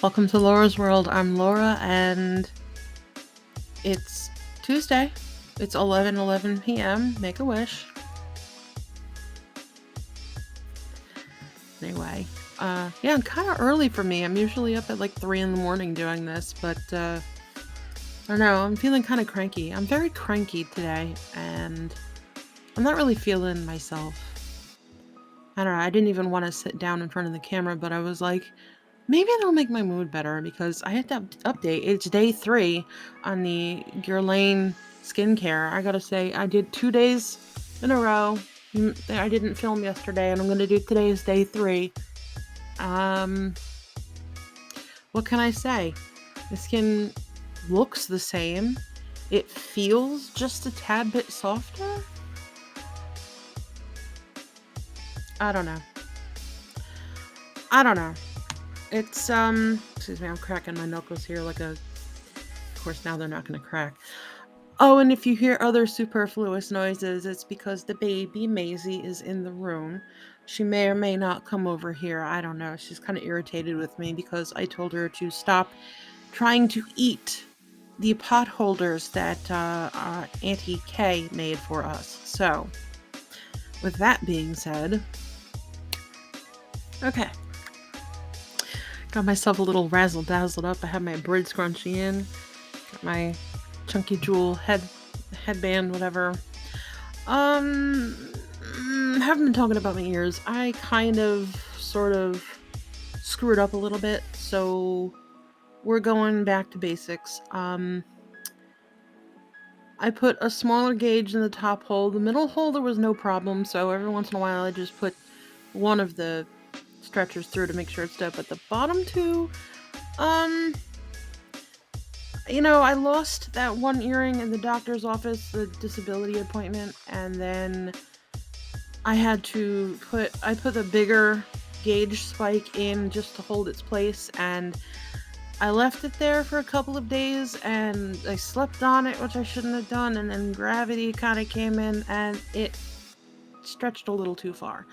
Welcome to Laura's World. I'm Laura, and it's Tuesday. It's 11:11 p.m. Make a wish. Anyway, yeah, kind of early for me. I'm usually up at like 3 in the morning doing this, but I don't know. I'm feeling kind of cranky. I'm very cranky today, and I'm not really feeling myself. I don't know. I didn't even want to sit down in front of the camera, but I was like, maybe that'll make my mood better because I had to update. It's day 3 on the Guerlain skincare. I gotta say, I did 2 days in a row. I didn't film yesterday, and I'm gonna do today's day 3. Um, what can I say? The skin looks the same. It feels just a tad bit softer. I don't know. It's excuse me, I'm cracking my knuckles here like a, of course now they're not gonna crack. Oh, and if you hear other superfluous noises, it's because the baby Maisey is in the room. She may or may not come over here. I don't know. She's kind of irritated with me because I told her to stop trying to eat the pot holders that Auntie Kay made for us. So, with that being said, okay. Got myself a little razzle-dazzled up. I have my braid scrunchie in. Got my chunky jewel headband, whatever. Haven't been talking about my ears. I kind of, sort of screwed up a little bit, so we're going back to basics. I put a smaller gauge in the top hole. The middle hole, there was no problem, so every once in a while I just put one of the stretchers through to make sure it's dope. But the bottom two, I lost that one earring in the doctor's office, the disability appointment, and then I put the bigger gauge spike in just to hold its place, and I left it there for a couple of days, and I slept on it, which I shouldn't have done, and then gravity kind of came in, and it stretched a little too far.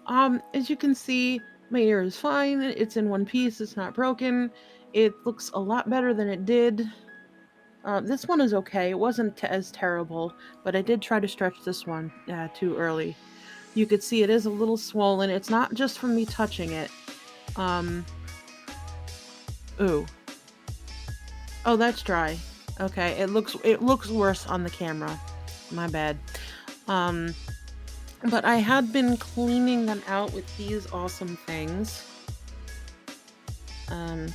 As you can see, my ear is fine. It's in one piece. It's not broken. It looks a lot better than it did. This one is okay. It wasn't as terrible, but I did try to stretch this one too early. You could see it is a little swollen. It's not just from me touching it. Ooh. Oh, that's dry. Okay, it looks worse on the camera. My bad. But I had been cleaning them out with these awesome things.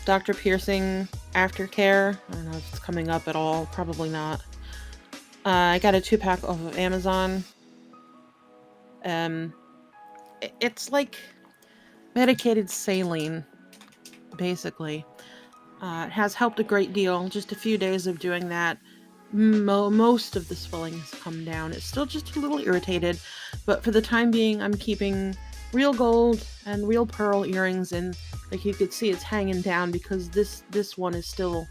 Dr. Piercing Aftercare. I don't know if it's coming up at all. Probably not. I got a 2-pack off of Amazon. It's like medicated saline, basically. It has helped a great deal. Just a few days of doing that, most of the swelling has come down. It's still just a little irritated, but for the time being, I'm keeping real gold and real pearl earrings, and like you could see, it's hanging down because this one is still,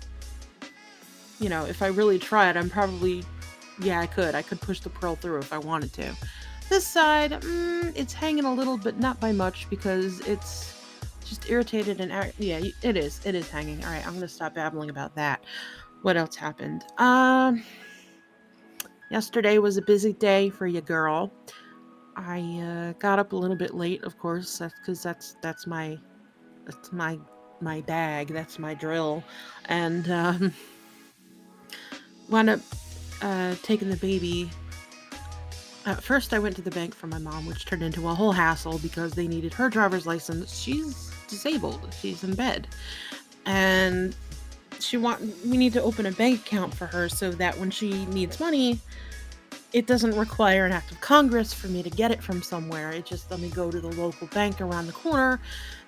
if I really tried, I'm probably, yeah, I could push the pearl through if I wanted to. This side, it's hanging a little, but not by much because it's just irritated and yeah, it is hanging. All right, I'm gonna stop babbling about that. What else happened? Yesterday was a busy day for your girl. I got up a little bit late, of course, because that's my bag, that's my drill, and wound up taking the baby. At first, I went to the bank for my mom, which turned into a whole hassle because they needed her driver's license. She's disabled. She's in bed, and we need to open a bank account for her so that when she needs money, it doesn't require an act of Congress for me to get it from somewhere. It just let me go to the local bank around the corner,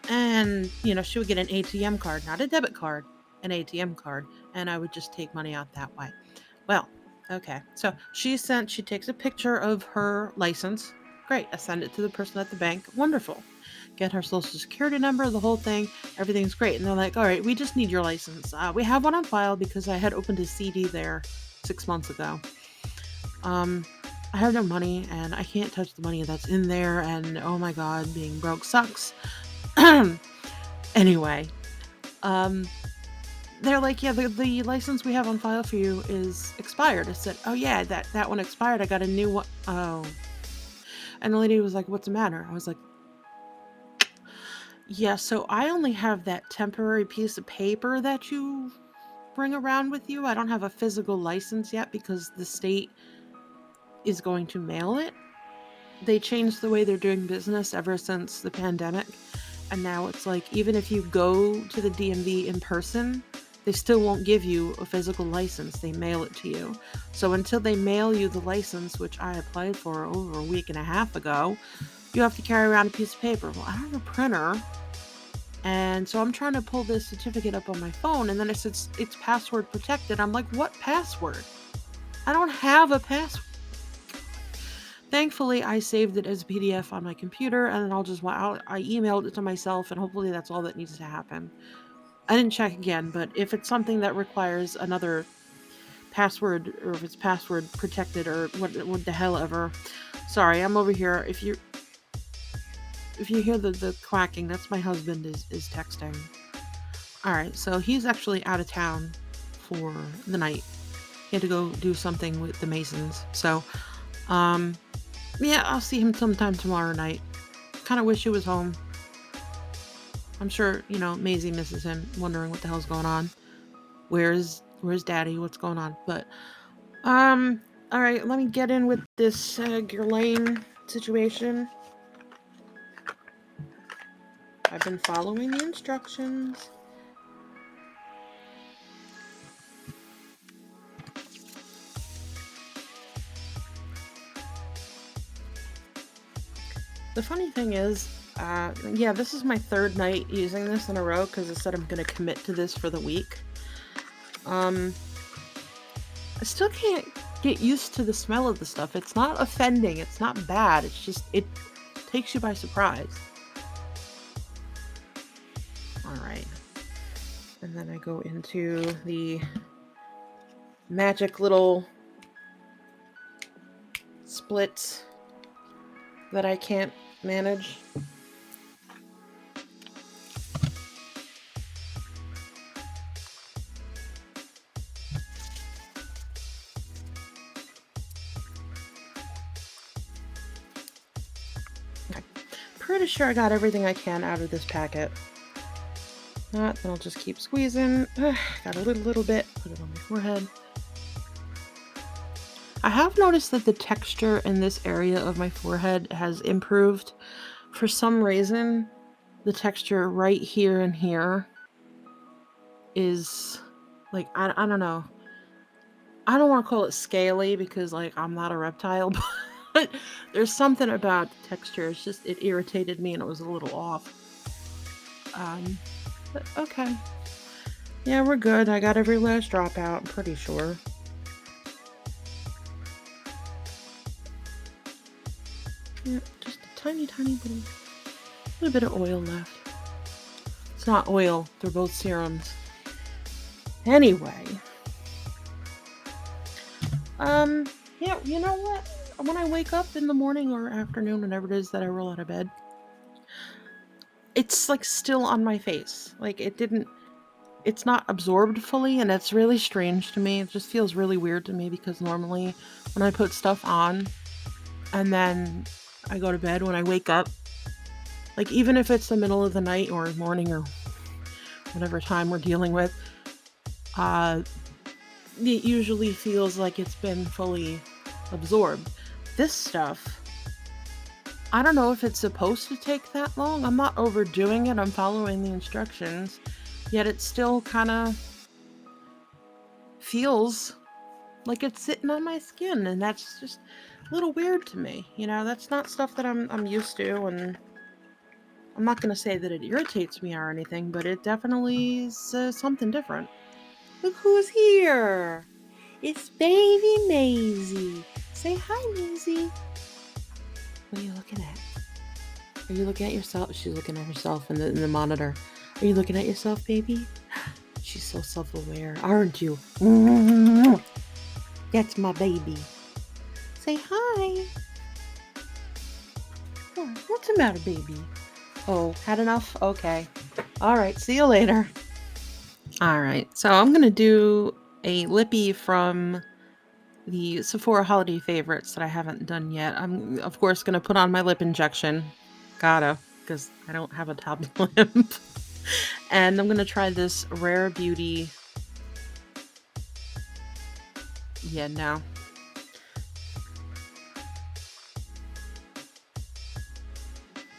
and she would get an ATM card, not a debit card, an ATM card, and I would just take money out that way. Well, okay, so she takes a picture of her license. Great, I send it to the person at the bank. Wonderful. Get her social security number, the whole thing. Everything's great. And they're like, all right, we just need your license. We have one on file because I had opened a CD there 6 months ago. I have no money, and I can't touch the money that's in there, and oh my god, being broke sucks. Anyway, Um, they're like, yeah, the license we have on file for you is expired. I said, oh yeah, that one expired. I got a new one. Oh. And the lady was like, what's the matter? I was like, yeah, so I only have that temporary piece of paper that you bring around with you. I don't have a physical license yet because the state is going to mail it. They changed the way they're doing business ever since the pandemic. And now it's like, even if you go to the DMV in person, they still won't give you a physical license. They mail it to you. So until they mail you the license, which I applied for over a week and a half ago, you have to carry around a piece of paper. Well, I don't have a printer. And so I'm trying to pull this certificate up on my phone, and then it says it's password protected. I'm like, what password? I don't have a password. Thankfully, I saved it as a PDF on my computer, and then I emailed it to myself, and hopefully that's all that needs to happen. I didn't check again, but if it's something that requires another password, or if it's password protected, or what the hell ever. Sorry, I'm over here. If you hear the quacking, that's my husband is texting. Alright, so he's actually out of town for the night. He had to go do something with the Masons. So, yeah, I'll see him sometime tomorrow night. Kind of wish he was home. I'm sure, Maisey misses him, wondering what the hell's going on. Where's Daddy? What's going on? But, alright, let me get in with this Guerlain situation. I've been following the instructions. The funny thing is, yeah, this is my third night using this in a row because I said I'm going to commit to this for the week. I still can't get used to the smell of the stuff. It's not offending. It's not bad. It's just, it takes you by surprise. Alright. And then I go into the magic little splits that I can't manage. Okay. Pretty sure I got everything I can out of this packet. Not, then I'll just keep squeezing. Got a little bit. Put it on my forehead. I have noticed that the texture in this area of my forehead has improved. For some reason, the texture right here and here is like, I don't know. I don't want to call it scaly because I'm not a reptile, but there's something about the texture. It's just, it irritated me and it was a little off. But okay. Yeah, we're good. I got every last drop out, I'm pretty sure. Yeah, just a tiny little bit of oil left. It's not oil, they're both serums. Anyway. Yeah, you know what? When I wake up in the morning or afternoon, whenever it is that I roll out of bed, it's still on my face. It's not absorbed fully, and it's really strange to me. It just feels really weird to me because normally when I put stuff on and then I go to bed, when I wake up, even if it's the middle of the night or morning or whatever time we're dealing with, it usually feels like it's been fully absorbed. This stuff, I don't know if it's supposed to take that long. I'm not overdoing it. I'm following the instructions. Yet it still kind of feels like it's sitting on my skin, and that's just a little weird to me. That's not stuff that I'm used to, and I'm not going to say that it irritates me or anything, but it definitely is something different. Look who's here! It's baby Maisey. Say hi, Maisey. What are you looking at? Are you looking at yourself? She's looking at herself in the monitor. Are you looking at yourself, baby? She's so self-aware, aren't you? That's my baby. Say hi. Oh, what's the matter, baby? Oh, had enough? Okay. Alright, see you later. All right, so I'm gonna do a lippy from the Sephora holiday favorites that I haven't done yet. I'm of course gonna put on my lip injection. Gotta, because I don't have a top lip. And I'm gonna try this Rare Beauty. Yeah, no.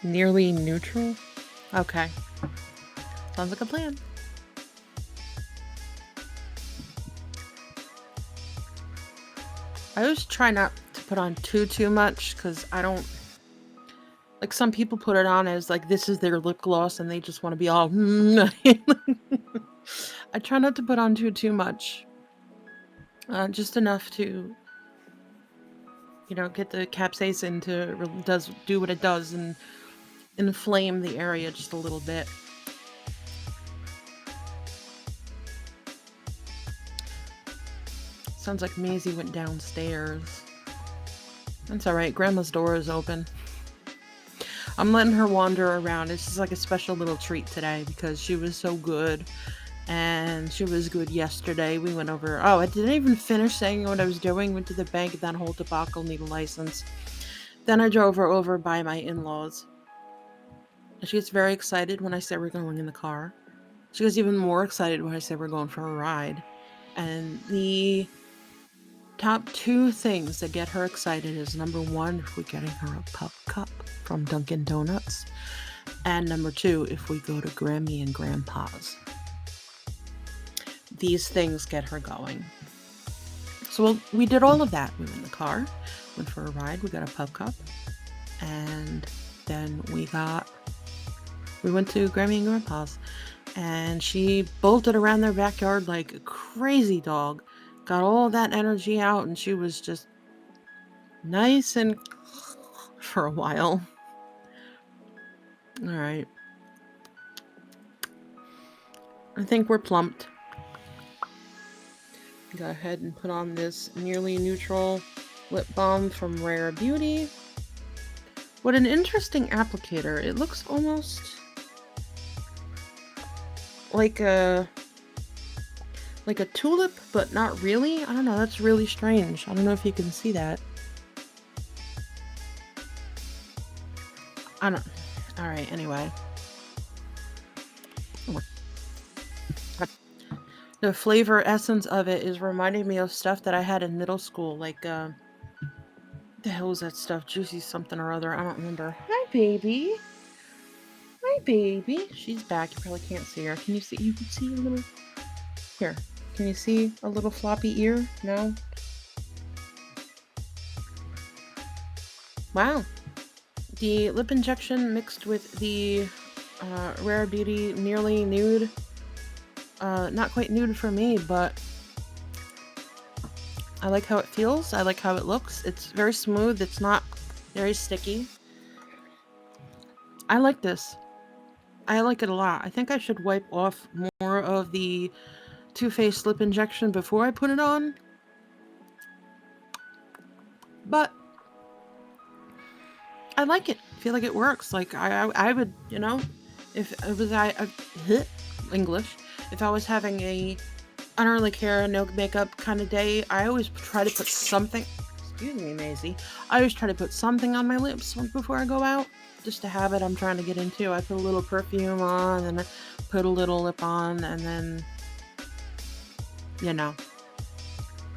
Nearly neutral? Okay. Sounds like a plan. I always try not to put on too much because I don't like some people put it on as like this is their lip gloss and they just want to be all I try not to put on too much. Just enough to get the capsaicin to do what it does and inflame the area just a little bit. Sounds like Maisey went downstairs. That's alright, Grandma's door is open. I'm letting her wander around. It's just like a special little treat today because she was so good. And she was good yesterday. We went over... Oh, I didn't even finish saying what I was doing. Went to the bank, that whole debacle, need a license. Then I drove her over by my in-laws. She gets very excited when I say we're going in the car. She gets even more excited when I say we're going for a ride. And the top two things that get her excited is number one, if we're getting her a pup cup from Dunkin' Donuts. And number two, if we go to Grammy and Grandpa's. These things get her going. So we did all of that. We went in the car, went for a ride, we got a pup cup, and then we went to Grammy and Grandpa's, and she bolted around their backyard like a crazy dog, got all that energy out, and she was just nice and for a while. All right. I think we're plumped. Go ahead and put on this nearly neutral lip balm from Rare Beauty. What an interesting applicator. It looks almost like a tulip, but not really. I don't know, that's really strange. I don't know if you can see that. I don't... Alright, anyway. The flavor essence of it is reminding me of stuff that I had in middle school, like, the hell was that stuff? Juicy something or other, I don't remember. Hi, baby. Hi, baby. She's back, you probably can't see her. Can you see? You can see a little... Here. Can you see a little floppy ear? No? Wow. The lip injection mixed with the Rare Beauty Nearly Nude. Not quite nude for me, but I like how it feels. I like how it looks. It's very smooth. It's not very sticky. I like this. I like it a lot. I think I should wipe off more of the Too Faced lip injection before I put it on. But I like it. I feel like it works. Like I would, if it was English, if I was having a I don't really care, no makeup kind of day, I always try to put something, excuse me, Maisey, I always try to put something on my lips before I go out, just to have it I'm trying to get into. I put a little perfume on, and I put a little lip on, and then,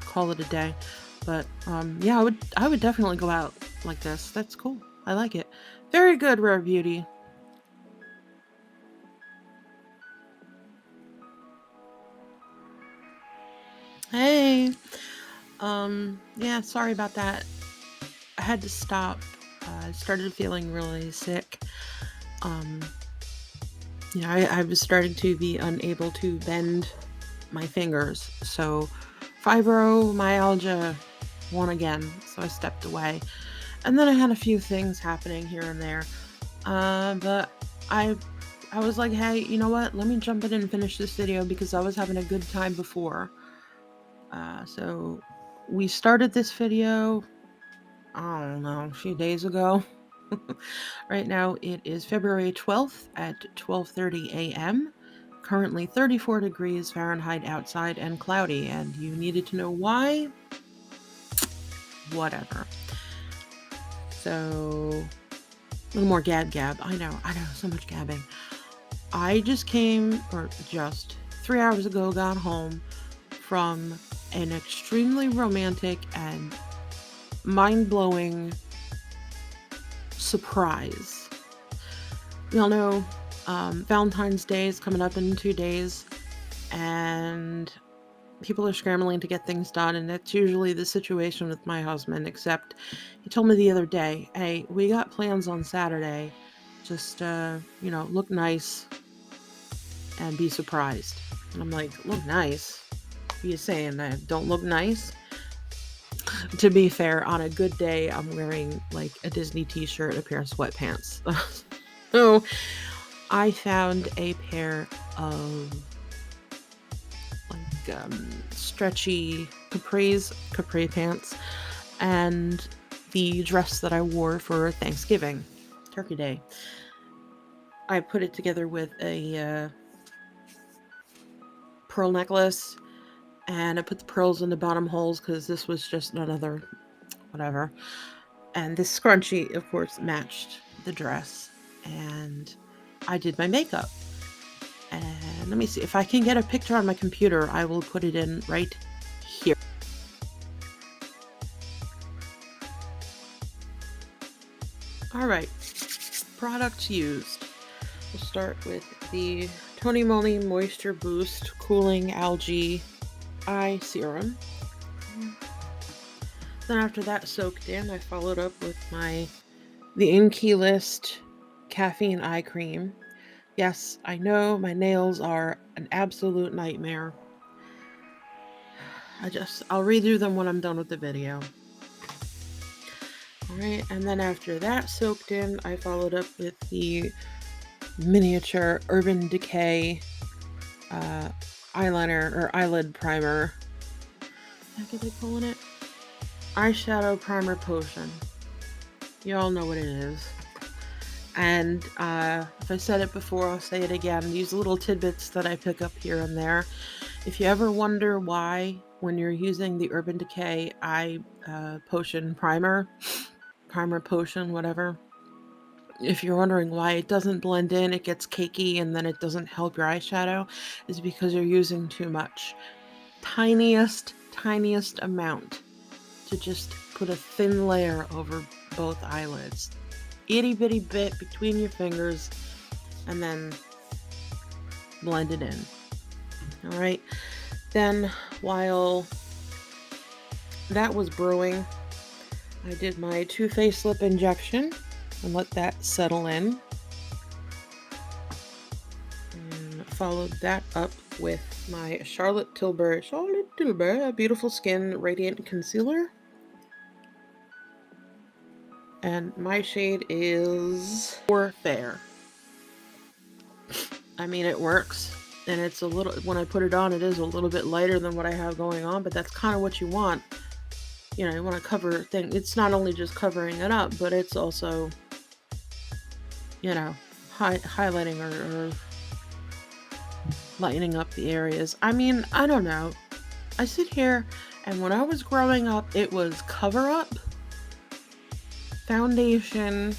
call it a day. But, yeah, I would definitely go out like this. That's cool. I like it. Very good, Rare Beauty. Hey! Yeah, sorry about that. I had to stop. I started feeling really sick. I was starting to be unable to bend my fingers. So, fibromyalgia won again. So I stepped away. And then I had a few things happening here and there. But I was like, hey, you know what? Let me jump in and finish this video because I was having a good time before. So we started this video, I don't know, a few days ago. Right now it is February 12th at 12:30 a.m. currently 34 degrees Fahrenheit outside and cloudy, and you needed to know why? Whatever. So, a little more gab. I know, so much gabbing. I just 3 hours ago, got home from an extremely romantic and mind-blowing surprise. We all know Valentine's Day is coming up in 2 days, and people are scrambling to get things done, and that's usually the situation with my husband, except he told me the other day, hey, we got plans on Saturday. Just, look nice and be surprised. And I'm like, look nice? What are you saying? I don't look nice? To be fair, on a good day, I'm wearing like a Disney t-shirt and a pair of sweatpants. So I found a pair of stretchy capri pants, and the dress that I wore for Thanksgiving, Turkey Day. I put it together with a pearl necklace, and I put the pearls in the bottom holes because this was just another whatever. And this scrunchie, of course, matched the dress, and I did my makeup. And let me see if I can get a picture on my computer. I will put it in right here. All right, products used. We'll start with the Tony Moly Moisture Boost Cooling Algae Eye Serum. Then after that soaked in, I followed up with the In-Key List Caffeine Eye Cream. Yes, I know my nails are an absolute nightmare. I'll redo them when I'm done with the video. Alright, and then after that soaked in, I followed up with the miniature Urban Decay eyeliner or eyelid primer. What are they calling it? Eyeshadow primer potion. You all know what it is. And if I said it before, I'll say it again. These little tidbits that I pick up here and there. If you ever wonder why, when you're using the Urban Decay eye potion primer potion, whatever, if you're wondering why it doesn't blend in, it gets cakey, and then it doesn't help your eyeshadow, is because you're using too much. Tiniest amount to just put a thin layer over both eyelids. Itty bitty bit between your fingers, and then blend it in. Alright, then while that was brewing, I did my Too Faced lip injection and let that settle in, and followed that up with my Charlotte Tilbury Beautiful Skin Radiant Concealer. And my shade is Fair. I mean, it works, and it's a little, when I put it on, it is a little bit lighter than what I have going on, but that's kind of what you want. You know, you want to cover things. It's not only just covering it up, but it's also, you know, highlighting or lightening up the areas. I mean, I don't know. I sit here, and when I was growing up, it was cover up, foundation,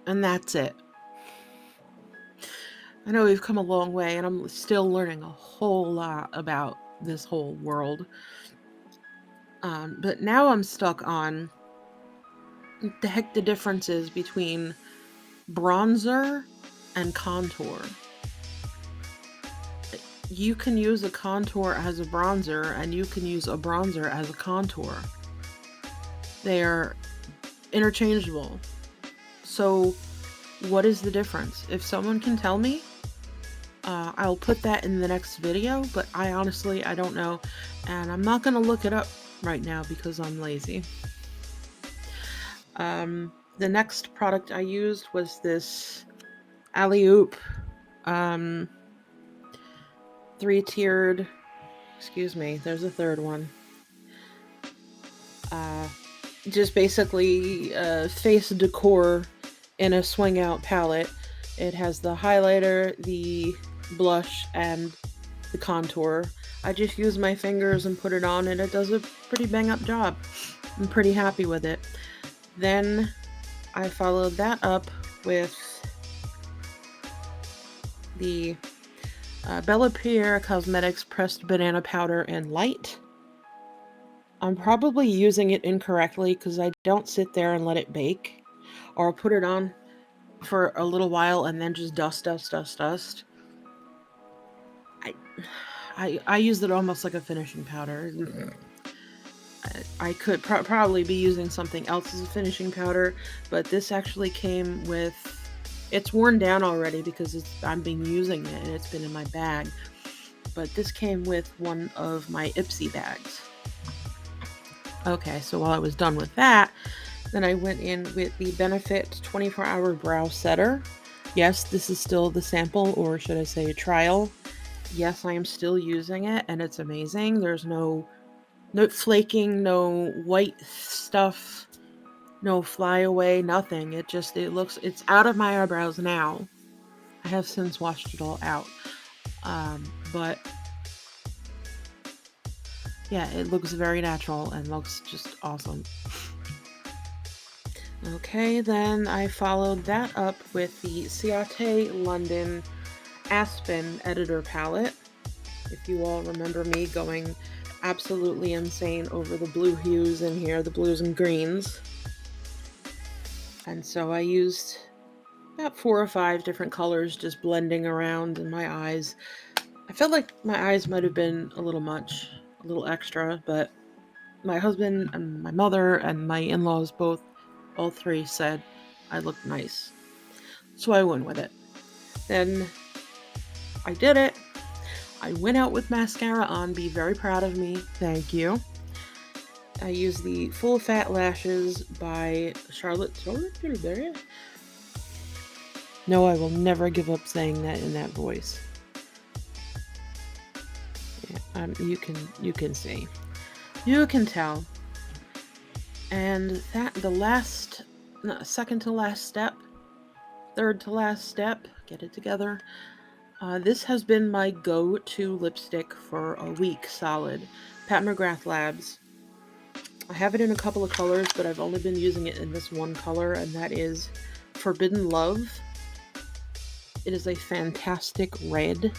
and that's it. I know we've come a long way, and I'm still learning a whole lot about this whole world. But now I'm stuck on the heck the difference is between bronzer and contour. You can use a contour as a bronzer, and you can use a bronzer as a contour. They are interchangeable. So what is the difference? If someone can tell me, I'll put that in the next video, but I don't know, and I'm not going to look it up right now because I'm lazy. The next product I used was this Alley-Oop 3-tiered, excuse me, there's a third one. Just basically face decor in a swing out palette. It has the highlighter, the blush, and the contour. I just use my fingers and put it on, and it does a pretty bang up job. I'm pretty happy with it. Then I followed that up with the Bella Pierre Cosmetics Pressed Banana Powder in Light. I'm probably using it incorrectly because I don't sit there and let it bake. Or I'll put it on for a little while and then just dust. I use it almost like a finishing powder. I could probably be using something else as a finishing powder, but this actually came with. It's worn down already because I've been using it and it's been in my bag. But this came with one of my Ipsy bags. Okay, so while I was done with that, then I went in with the Benefit 24-Hour Brow Setter. Yes, this is still the sample, or should I say trial. Yes, I am still using it, and it's amazing. There's no flaking, no white stuff, no flyaway, nothing. It's out of my eyebrows now. I have since washed it all out. But yeah, it looks very natural and looks just awesome. Okay, then I followed that up with the Ciate London Aspen Editor Palette. If you all remember me going absolutely insane over the blue hues in here, the blues and greens. And so I used about 4 or 5 different colors just blending around in my eyes. I felt like my eyes might have been a little much, a little extra, but my husband and my mother and my in-laws all 3 said I looked nice. So I went with it. Then I did it. I went out with mascara on. Be very proud of me. Thank you. I used the Full Fat Lashes by Charlotte Tilbury. No, I will never give up saying that in that voice. Yeah, you can see. You can tell. And that second to last step, third to last step, get it together. This has been my go-to lipstick for a week solid. Pat McGrath Labs. I have it in a couple of colors, but I've only been using it in this one color, and that is Forbidden Love. It is a fantastic red.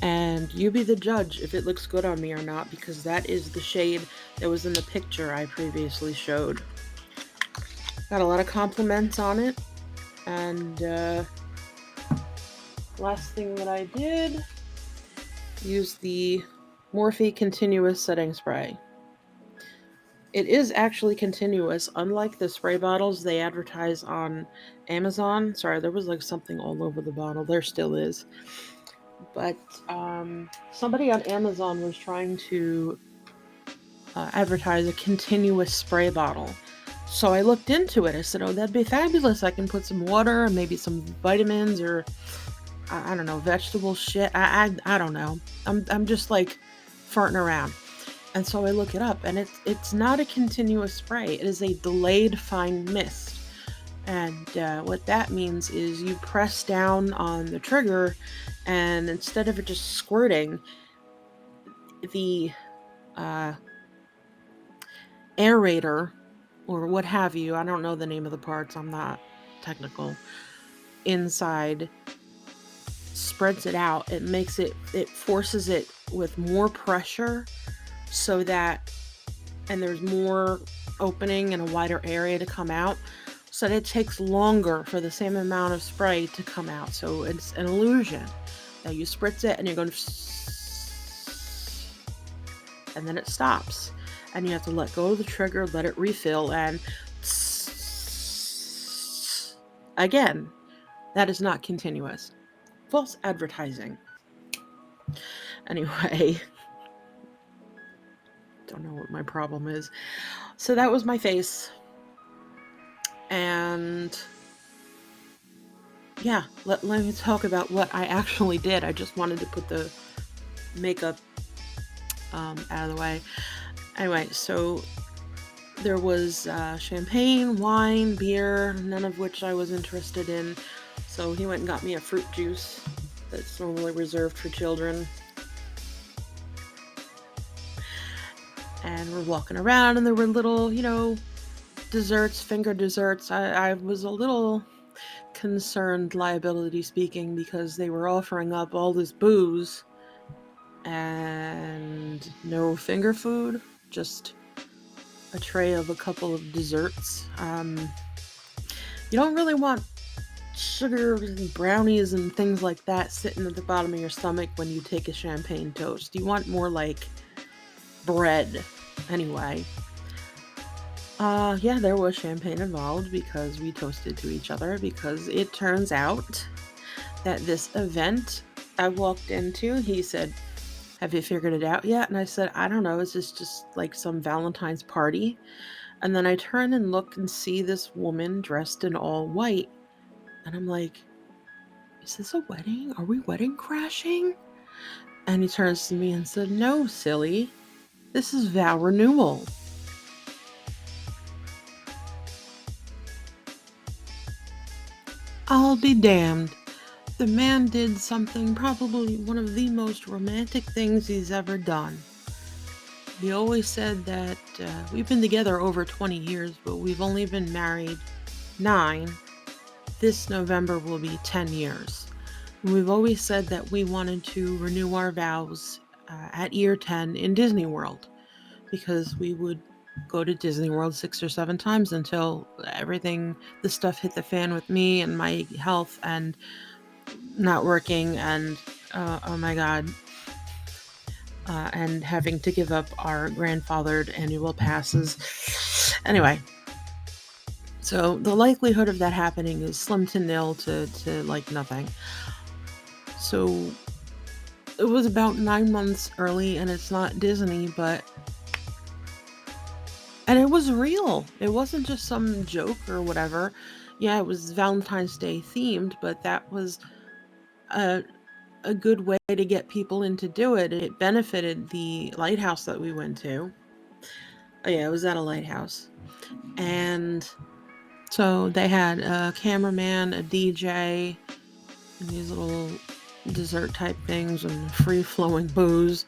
And you be the judge if it looks good on me or not, because that is the shade that was in the picture I previously showed. Got a lot of compliments on it. And last thing that I did, use the Morphe Continuous Setting Spray. It is actually continuous, unlike the spray bottles they advertise on Amazon. Sorry, there was like something all over the bottle. There still is. But somebody on Amazon was trying to advertise a continuous spray bottle. So I looked into it. I said, oh, that'd be fabulous. I can put some water and maybe some vitamins or, I don't know, vegetable shit. I don't know. I'm just like farting around. And so I look it up, and it's not a continuous spray. It is a delayed fine mist. And what that means is you press down on the trigger, and instead of it just squirting, the aerator, or what have you, I don't know the name of the parts, I'm not technical, inside spreads it out. It forces it with more pressure so that, and there's more opening and a wider area to come out, so that it takes longer for the same amount of spray to come out. So it's an illusion that you spritz it and you're going to, and then it stops, and you have to let go of the trigger, let it refill, and again, that is not continuous. False advertising. Anyway, don't know what my problem is. So that was my face. And yeah, let me talk about what I actually did. I just wanted to put the makeup out of the way. Anyway, so there was champagne, wine, beer, none of which I was interested in. So he went and got me a fruit juice that's normally reserved for children. And we're walking around, and there were little, desserts, finger desserts. I was a little concerned, liability speaking, because they were offering up all this booze and no finger food, just a tray of a couple of desserts. You don't really want sugar and brownies and things like that sitting at the bottom of your stomach when you take a champagne toast. You want more like bread. Anyway, yeah, there was champagne involved because we toasted to each other, because it turns out that this event I walked into, he said, "Have you figured it out yet?" And I said, "I don't know, is this just like some Valentine's party?" And then I turn and look and see this woman dressed in all white. And I'm like, "Is this a wedding? Are we wedding crashing?" And he turns to me and said, "No, silly. This is vow renewal." I'll be damned. The man did something, probably one of the most romantic things he's ever done. He always said that we've been together over 20 years, but we've only been married 9. This November will be 10 years. We've always said that we wanted to renew our vows at year 10 in Disney World, because we would go to Disney World 6 or 7 times until the stuff hit the fan with me and my health and not working, and oh my God, and having to give up our grandfathered annual passes. Anyway, so the likelihood of that happening is slim to nil to like nothing. So it was about 9 months early, and it's not Disney, and it was real. It wasn't just some joke or whatever. Yeah, it was Valentine's Day themed, but that was a good way to get people in to do it. It benefited the lighthouse that we went to. Oh yeah, it was at a lighthouse. And so they had a cameraman, a DJ, and these little dessert type things and free flowing booze.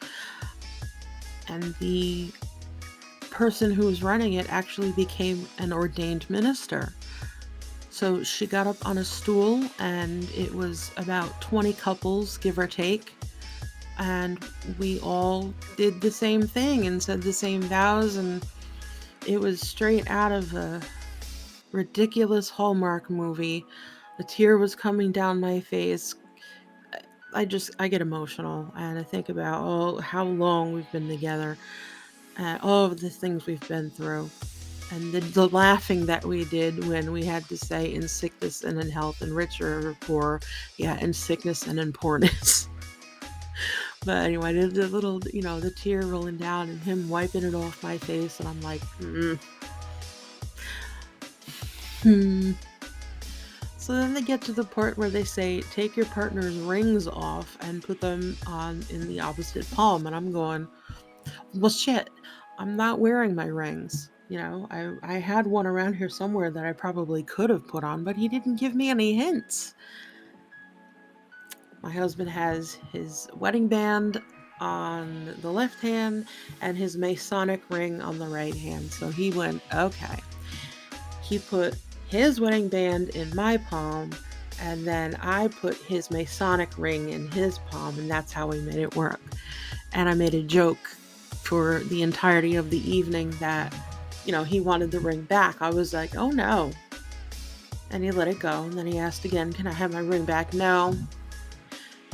And the person who was running it actually became an ordained minister. So she got up on a stool, and it was about 20 couples, give or take. And we all did the same thing and said the same vows, and it was straight out of a ridiculous Hallmark movie. A tear was coming down my face. I get emotional, and I think about how long we've been together, all of the things we've been through, and the laughing that we did when we had to say in sickness and in health, in rich or poor, yeah, in sickness and in poorness. But anyway, the little, the tear rolling down and him wiping it off my face, and I'm like, So then they get to the part where they say, take your partner's rings off and put them on in the opposite palm. And I'm going, well, shit, I'm not wearing my rings. I had one around here somewhere that I probably could have put on, but he didn't give me any hints. My husband has his wedding band on the left hand and his Masonic ring on the right hand. So he went, okay. He put his wedding band in my palm, and then I put his Masonic ring in his palm, and that's how we made it work. And I made a joke for the entirety of the evening that, he wanted the ring back. I was like, oh no. And he let it go, and then he asked again, can I have my ring back? No.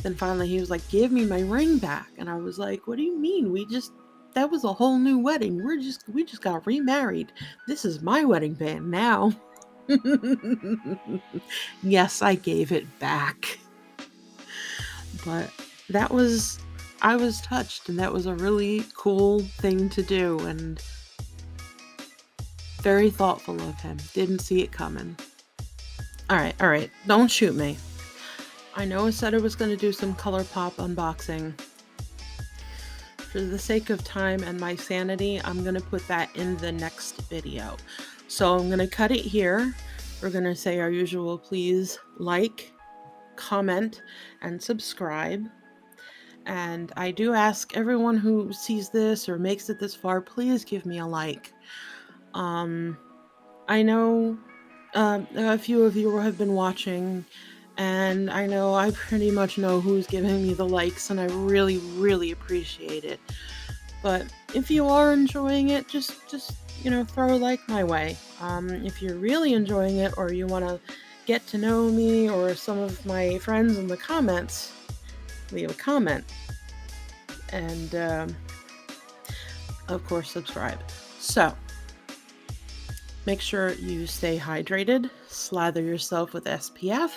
Then finally he was like, give me my ring back. And I was like, what do you mean? That was a whole new wedding. We just got remarried. This is my wedding band now. Yes, I gave it back. But I was touched, and that was a really cool thing to do, and very thoughtful of him. Didn't see it coming. All right. Don't shoot me. I know I said I was going to do some ColourPop unboxing. For the sake of time and my sanity, I'm going to put that in the next video. So I'm going to cut it here. We're going to say our usual, please like, comment, and subscribe. And I do ask everyone who sees this or makes it this far, please give me a like. Um, I know a few of you have been watching, and I know I pretty much know who's giving me the likes, and I really, really appreciate it. But if you are enjoying it, just throw a like my way. If you're really enjoying it, or you want to get to know me or some of my friends in the comments, leave a comment, and of course subscribe. So make sure you stay hydrated, slather yourself with SPF,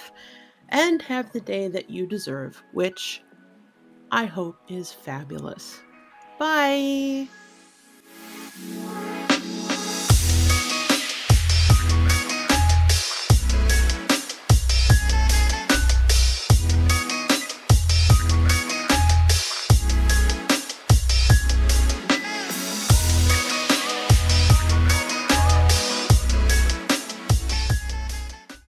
and have the day that you deserve, which I hope is fabulous. Bye!